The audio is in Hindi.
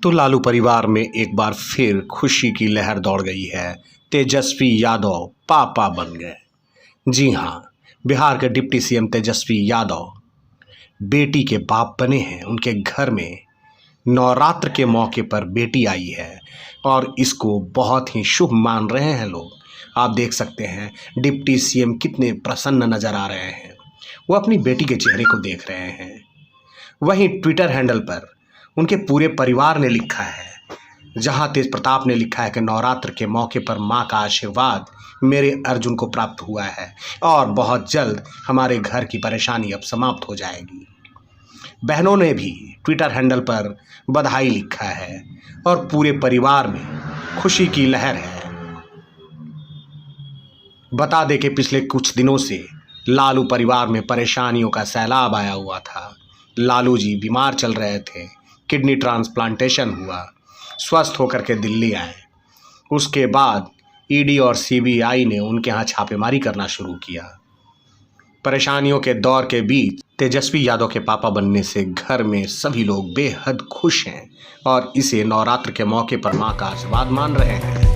तो लालू परिवार में एक बार फिर खुशी की लहर दौड़ गई है। तेजस्वी यादव पापा बन गए। जी हाँ, बिहार के डिप्टी सीएम तेजस्वी यादव बेटी के बाप बने हैं। उनके घर में नवरात्र के मौके पर बेटी आई है और इसको बहुत ही शुभ मान रहे हैं लोग। आप देख सकते हैं डिप्टी सीएम कितने प्रसन्न नजर आ रहे हैं। वो अपनी बेटी के चेहरे को देख रहे हैं। वहीं ट्विटर हैंडल पर उनके पूरे परिवार ने लिखा है, जहां तेज प्रताप ने लिखा है कि नवरात्र के मौके पर मां का आशीर्वाद मेरे अर्जुन को प्राप्त हुआ है और बहुत जल्द हमारे घर की परेशानी अब समाप्त हो जाएगी। बहनों ने भी ट्विटर हैंडल पर बधाई लिखा है और पूरे परिवार में खुशी की लहर है। बता दें कि पिछले कुछ दिनों से लालू परिवार में परेशानियों का सैलाब आया हुआ था। लालू जी बीमार चल रहे थे, किडनी ट्रांसप्लांटेशन हुआ, स्वस्थ होकर के दिल्ली आए। उसके बाद ईडी और सीबीआई ने उनके यहाँ छापेमारी करना शुरू किया। परेशानियों के दौर के बीच तेजस्वी यादव के पापा बनने से घर में सभी लोग बेहद खुश हैं और इसे नवरात्र के मौके पर मां का आशीर्वाद मान रहे हैं।